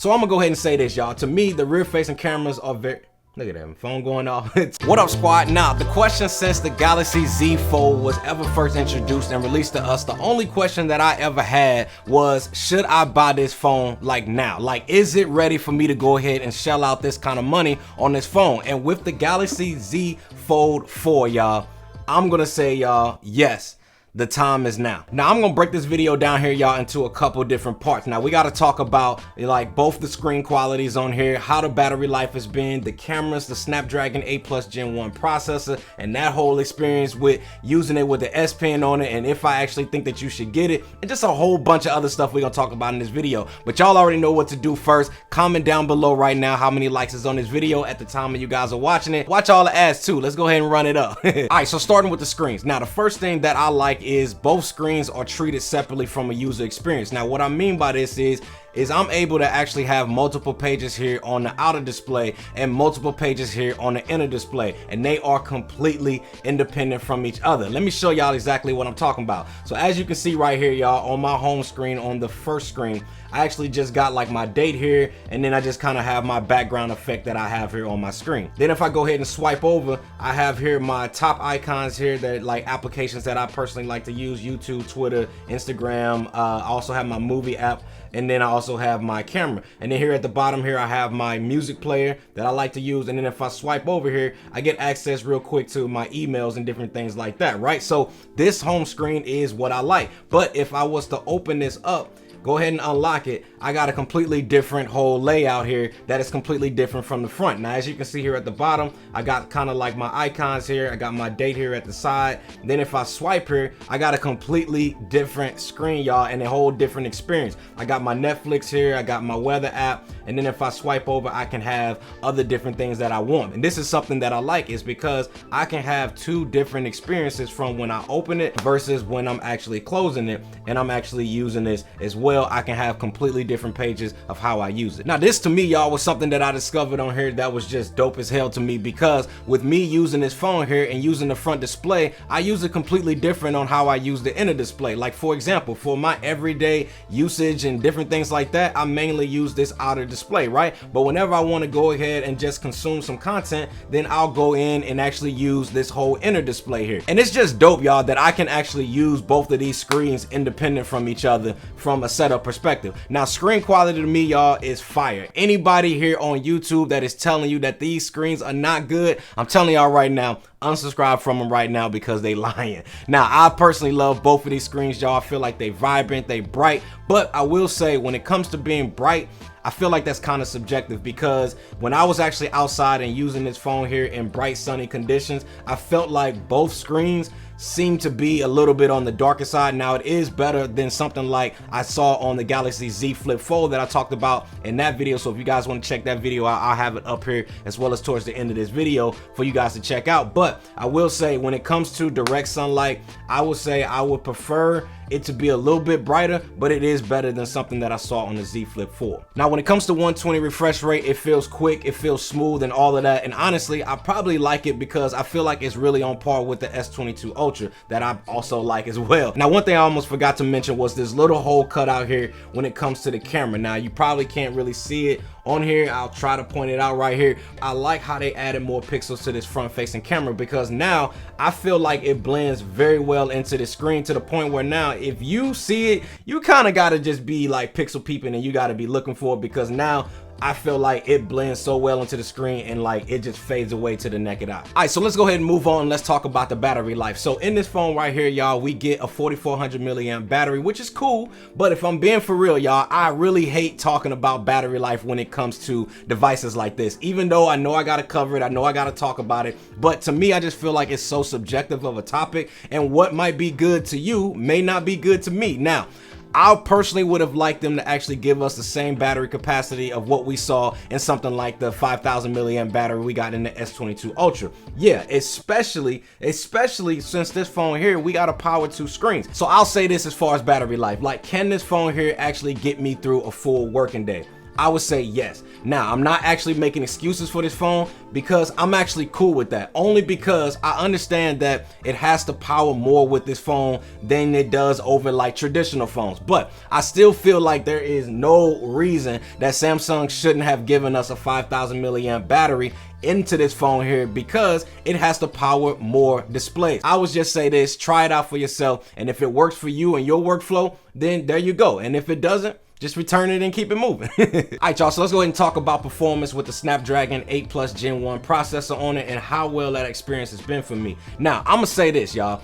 So I'm gonna go ahead and say this, y'all. To me, the rear facing cameras are very, look at that phone going off. What up, squad? Now, the question since the Galaxy Z Fold was ever first introduced and released to us, the only question that I ever had was, should I buy this phone like now? Like, is it ready for me to go ahead and shell out this kind of money on this phone? And with the Galaxy Z Fold 4, y'all, I'm gonna say, y'all, yes. The time is now. Now I'm gonna break this video down here, y'all, into a couple different parts. Now we gotta talk about like both the screen qualities on here, how the battery life has been, the cameras, the Snapdragon 8 Plus Gen 1 processor, and that whole experience with using it with the S Pen on it, and if I actually think that you should get it, and just a whole bunch of other stuff we're gonna talk about in this video. But y'all already know what to do first. Comment down below right now how many likes is on this video at the time when you guys are watching it. Watch all the ads too. Let's go ahead and run it up. All right, so starting with the screens. Now the first thing that I like is both screens are treated separately from a user experience. Now what I mean by this is I'm able to actually have multiple pages here on the outer display and multiple pages here on the inner display, and they are completely independent from each other. Let me show y'all exactly what I'm talking about. So as you can see right here, y'all, on my home screen, on the first screen, I actually just got like my date here, and then I just kind of have my background effect that I have here on my screen. Then if I go ahead and swipe over, I have here my top icons here, that like applications that I personally like to use: YouTube, Twitter, Instagram. I also have my movie app, and then I also have my camera. And then here at the bottom here, I have my music player that I like to use. And then if I swipe over here, I get access real quick to my emails and different things like that, right? So this home screen is what I like. But if I was to open this up, go ahead and unlock it, I got a completely different whole layout here that is completely different from the front. Now, as you can see here at the bottom, I got kind of like my icons here. I got my date here at the side. Then if I swipe here, I got a completely different screen, y'all, and a whole different experience. I got my Netflix here. I got my weather app. And then if I swipe over, I can have other different things that I want. And this is something that I like, is because I can have two different experiences from when I open it versus when I'm actually closing it and I'm actually using this as well. I can have completely different pages of how I use it. Now this to me, y'all, was something that I discovered on here that was just dope as hell to me, because with me using this phone here and using the front display, I use it completely different on how I use the inner display. Like for example, for my everyday usage and different things like that, I mainly use this outer display, right? But whenever I want to go ahead and just consume some content, then I'll go in and actually use this whole inner display here. And it's just dope, y'all, that I can actually use both of these screens independent from each other from a setup perspective. Now screen quality to me, y'all, is fire. Anybody here on YouTube that is telling you that these screens are not good, I'm telling y'all right now, unsubscribe from them right now, because they lying. Now I personally love both of these screens, y'all. I feel like they vibrant, they bright, but I will say when it comes to being bright, I feel like that's kind of subjective, because when I was actually outside and using this phone here in bright sunny conditions, I felt like both screens seem to be a little bit on the darker side. Now it is better than something like I saw on the Galaxy Z Flip Fold that I talked about in that video. So if you guys want to check that video out, I'll have it up here as well as towards the end of this video for you guys to check out. But I will say, when it comes to direct sunlight, I would say I would prefer it to be a little bit brighter, but it is better than something that I saw on the Z Flip 4. Now when it comes to 120 refresh rate, it feels quick, it feels smooth and all of that, and honestly I probably like it because I feel like it's really on par with the S22 Ultra that I also like as well. Now one thing I almost forgot to mention was this little hole cut out here when it comes to the camera. Now you probably can't really see it on here, I'll try to point it out right here. I like how they added more pixels to this front facing camera, because now I feel like it blends very well into the screen, to the point where now if you see it, you kind of got to just be like pixel peeping and you got to be looking for it, because now I feel like it blends so well into the screen and like it just fades away to the naked eye. All right, so let's go ahead and move on. Let's talk about the battery life. So in this phone right here, y'all, we get a 4400 milliamp battery, which is cool. But if I'm being for real, y'all, I really hate talking about battery life when it comes to devices like this. Even though I know I got to cover it, I know I got to talk about it, but to me, I just feel like it's so subjective of a topic, and what might be good to you may not be good to me. Now, I personally would have liked them to actually give us the same battery capacity of what we saw in something like the 5000 milliamp battery we got in the S22 Ultra. Yeah, especially since this phone here, we got a power 2 screens. So I'll say this as far as battery life, like, can this phone here actually get me through a full working day? I would say yes. Now, I'm not actually making excuses for this phone because I'm actually cool with that. Only because I understand that it has to power more with this phone than it does over like traditional phones. But I still feel like there is no reason that Samsung shouldn't have given us a 5,000 milliamp battery into this phone here, because it has to power more displays. I would just say this, try it out for yourself, and if it works for you and your workflow, then there you go. And if it doesn't, just return it and keep it moving. Alright y'all, so let's go ahead and talk about performance with the Snapdragon 8 Plus Gen 1 processor on it and how well that experience has been for me. Now, I'm gonna say this, y'all.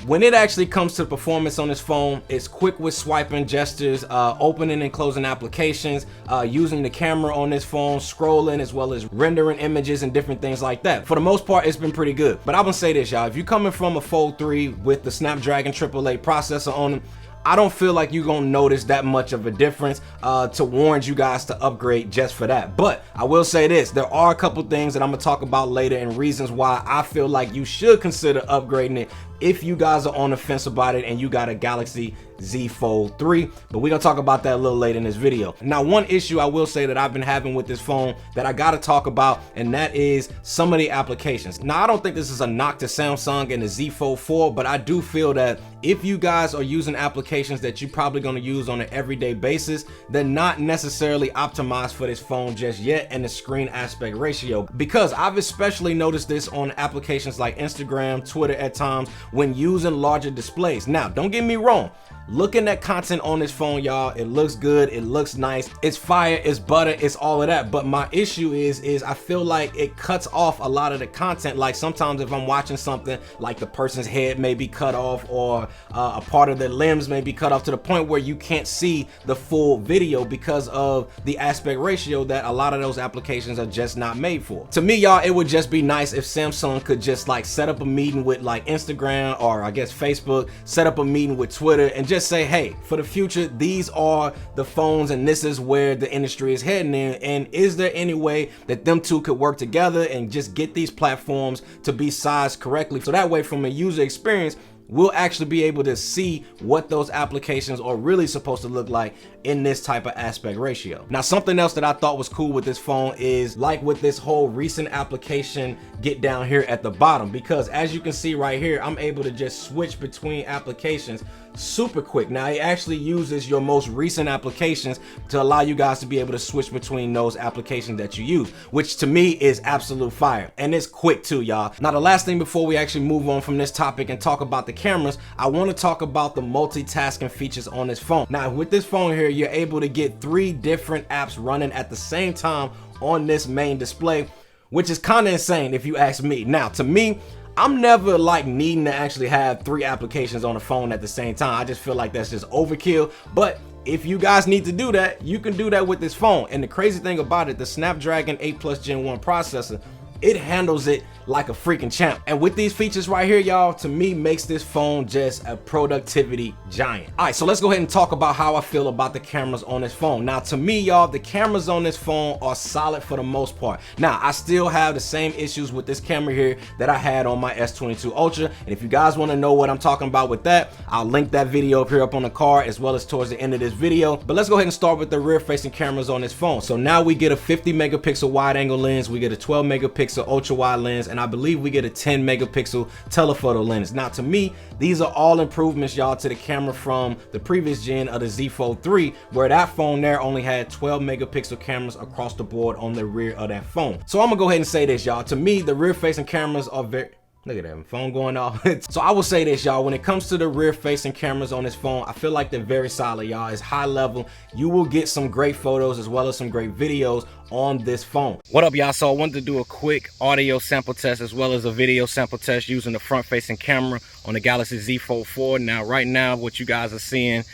When it actually comes to performance on this phone, it's quick with swiping gestures, opening and closing applications, using the camera on this phone, scrolling, as well as rendering images and different things like that. For the most part, it's been pretty good. But I'm gonna say this, y'all, if you're coming from a Fold 3 with the Snapdragon 888 processor on it, I don't feel like you're gonna notice that much of a difference to warrant you guys to upgrade just for that. But I will say this, there are a couple things that I'm gonna talk about later and reasons why I feel like you should consider upgrading it if you guys are on the fence about it and you got a Galaxy Z Fold 3, but we're gonna talk about that a little later in this video. Now, one issue I will say that I've been having with this phone that I gotta talk about, and that is some of the applications. Now, I don't think this is a knock to Samsung and the Z Fold 4, but I do feel that if you guys are using applications that you're probably gonna use on an everyday basis, they're not necessarily optimized for this phone just yet, and the screen aspect ratio, because I've especially noticed this on applications like Instagram, Twitter at times, when using larger displays. Now, don't get me wrong, looking at content on this phone, y'all, it looks good, it looks nice, it's fire, it's butter, it's all of that. But my issue is I feel like it cuts off a lot of the content. Like sometimes if I'm watching something, like the person's head may be cut off, or a part of their limbs may be cut off, to the point where you can't see the full video because of the aspect ratio that a lot of those applications are just not made for. To me, y'all, it would just be nice if Samsung could just like set up a meeting with like Instagram, or I guess Facebook, set up a meeting with Twitter, and just say, hey, for the future, these are the phones and this is where the industry is heading in, and is there any way that them two could work together and just get these platforms to be sized correctly, so that way from a user experience we'll actually be able to see what those applications are really supposed to look like in this type of aspect ratio. Now, something else that I thought was cool with this phone is like with this whole recent application get down here at the bottom, because as you can see right here, I'm able to just switch between applications super quick. Now, it actually uses your most recent applications to allow you guys to be able to switch between those applications that you use, which to me is absolute fire, and it's quick too, y'all. Now, the last thing before we actually move on from this topic and talk about the cameras, I want to talk about the multitasking features on this phone. Now, with this phone here, you're able to get 3 different apps running at the same time on this main display, which is kind of insane if you ask me. Now, to me, I'm never like needing to actually have 3 applications on the phone at the same time. I just feel like that's just overkill. But if you guys need to do that, you can do that with this phone. And the crazy thing about it, the Snapdragon 8 Plus Gen 1 processor, it handles it like a freaking champ. And with these features right here, y'all, to me makes this phone just a productivity giant. All right, so let's go ahead and talk about how I feel about the cameras on this phone. Now, to me, y'all, the cameras on this phone are solid for the most part. Now, I still have the same issues with this camera here that I had on my S22 Ultra. And if you guys want to know what I'm talking about with that, I'll link that video up here up on the card, as well as towards the end of this video. But let's go ahead and start with the rear facing cameras on this phone. So now we get a 50 megapixel wide angle lens, we get a 12 megapixel ultra wide lens, and I believe we get a 10 megapixel telephoto lens. Now, to me, these are all improvements, y'all, to the camera from the previous gen of the Z Fold 3, where that phone there only had 12 megapixel cameras across the board on the rear of that phone. So I'm gonna go ahead and say this, y'all. To me, the rear facing cameras are very... Look at that phone going off. So I will say this, y'all, when it comes to the rear facing cameras on this phone, I feel like they're very solid, y'all. It's high level. You will get some great photos as well as some great videos on this phone. What up, y'all? So I wanted to do a quick audio sample test as well as a video sample test using the front facing camera on the Galaxy Z Fold 4. Now, right now, what you guys are seeing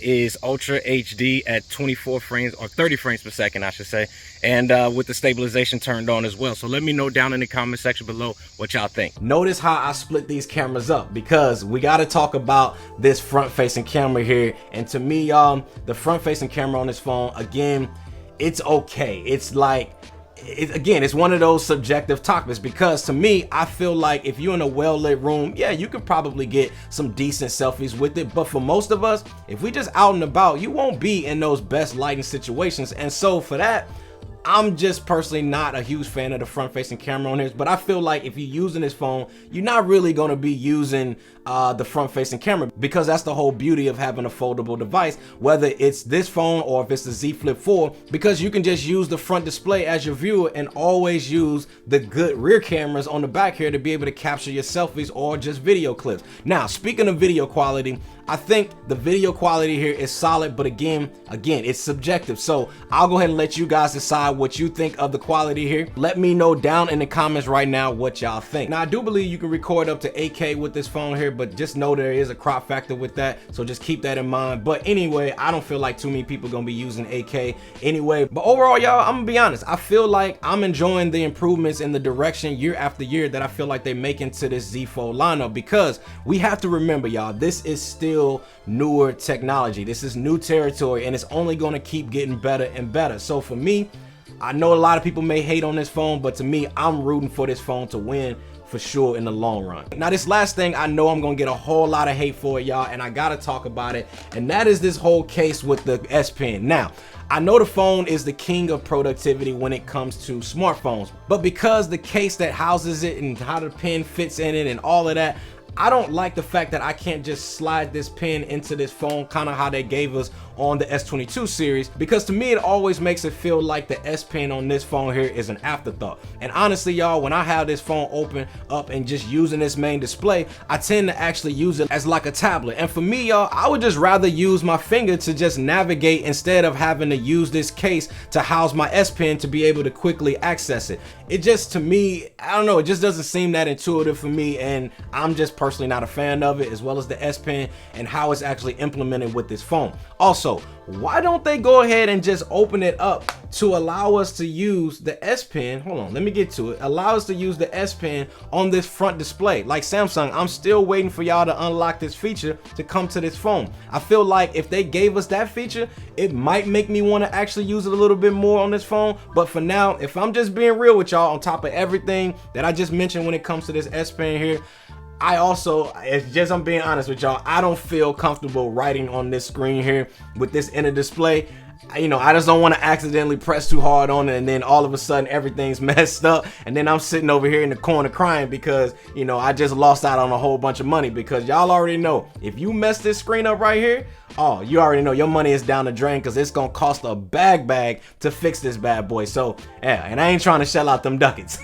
is Ultra HD at 24 frames or 30 frames per second, I should say, and with the stabilization turned on as well. So let me know down in the comment section below what y'all think. Notice how I split these cameras up, because we got to talk about this front facing camera here. And to me, the front facing camera on this phone, again, it's okay. It's like, again, it's one of those subjective topics, because to me, I feel like if you're in a well-lit room, yeah, you could probably get some decent selfies with it. But for most of us, if we just out and about, you won't be in those best lighting situations. And so for that, I'm just personally not a huge fan of the front-facing camera on this, but I feel like if you're using this phone, you're not really going to be using the front-facing camera, because that's the whole beauty of having a foldable device, whether it's this phone or if it's the Z Flip 4, because you can just use the front display as your viewer and always use the good rear cameras on the back here to be able to capture your selfies or just video clips. Now, speaking of video quality, I think the video quality here is solid, but again, it's subjective. So I'll go ahead and let you guys decide what you think of the quality here. Let me know down in the comments right now what y'all think. Now, I do believe you can record up to 8K with this phone here, but just know there is a crop factor with that, so just keep that in mind. But anyway, I don't feel like too many people gonna be using 8K anyway. But overall, y'all, I'm gonna be honest, I feel like I'm enjoying the improvements in the direction year after year that I feel like they make into this Z Fold lineup, because we have to remember, y'all, this is still newer technology. This is new territory, and it's only going to keep getting better and better. So for me, I know a lot of people may hate on this phone, but to me, I'm rooting for this phone to win for sure in the long run. Now, this last thing, I know I'm gonna get a whole lot of hate for it, y'all, and I gotta talk about it, and that is this whole case with the S Pen. Now, I know the phone is the king of productivity when it comes to smartphones, but because the case that houses it and how the pen fits in it and all of that, I don't like the fact that I can't just slide this pen into this phone, kind of how they gave us on the S22 series, because to me it always makes it feel like the S Pen on this phone here is an afterthought. And honestly, y'all, when I have this phone open up and just using this main display, I tend to actually use it as like a tablet. And for me, y'all, I would just rather use my finger to just navigate instead of having to use this case to house my S Pen to be able to quickly access it. It just, to me, I don't know, it just doesn't seem that intuitive for me, and I'm just personally not a fan of it, as well as the S Pen and how it's actually implemented with this phone. Also, why don't they go ahead and just open it up to allow us to use the S Pen? Hold on, let me get to it. Allow us to use the S Pen on this front display. Like Samsung, I'm still waiting for y'all to unlock this feature to come to this phone. I feel like if they gave us that feature, it might make me want to actually use it a little bit more on this phone. But for now, if I'm just being real with y'all, on top of everything that I just mentioned when it comes to this S Pen here, I also, it's just, I'm being honest with y'all, I don't feel comfortable writing on this screen here with this inner display. You know, I just don't want to accidentally press too hard on it and then all of a sudden everything's messed up, and then I'm sitting over here in the corner crying because, you know, I just lost out on a whole bunch of money. Because y'all already know, if you mess this screen up right here, oh, you already know your money is down the drain, because it's gonna cost a bag to fix this bad boy. So yeah, and I ain't trying to shell out them ducats.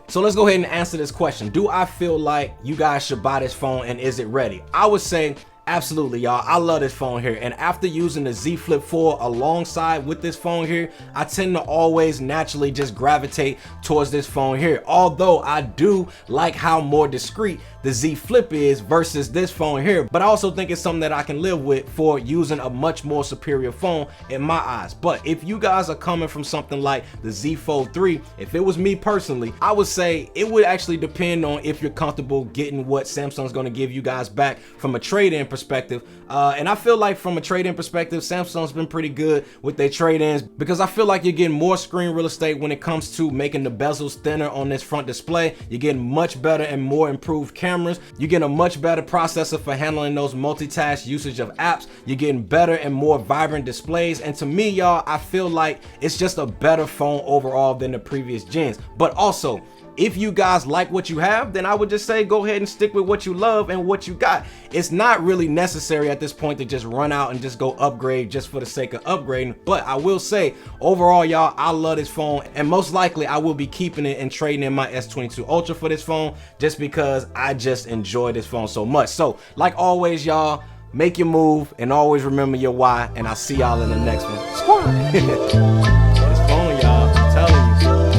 So let's go ahead and answer this question. Do I feel like you guys should buy this phone, and is it ready? I would say absolutely, y'all. I love this phone here, and after using the Z Flip 4 alongside with this phone here, I tend to always naturally just gravitate towards this phone here. Although I do like how more discreet the Z Flip is versus this phone here, but I also think it's something that I can live with for using a much more superior phone in my eyes. But if you guys are coming from something like the Z Fold 3, if it was me personally, I would say it would actually depend on if you're comfortable getting what Samsung's going to give you guys back from a trade-in perspective. And I feel like from a trade-in perspective, Samsung's been pretty good with their trade-ins, because I feel like you're getting more screen real estate when it comes to making the bezels thinner on this front display. You're getting much better and more improved cameras. You're getting a much better processor for handling those multitask usage of apps. You're getting better and more vibrant displays. And to me, y'all, I feel like it's just a better phone overall than the previous gens. But also, if you guys like what you have, then I would just say go ahead and stick with what you love and what you got. It's not really necessary at this point to just run out and just go upgrade just for the sake of upgrading. But I will say, overall, y'all, I love this phone, and most likely I will be keeping it and trading in my S22 Ultra for this phone, just because I just enjoy this phone so much. So like always, y'all, make your move and always remember your why, and I'll see y'all in the next one. Squad. This phone, y'all, I'm telling you.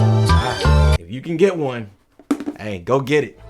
You can get one. Hey, go get it.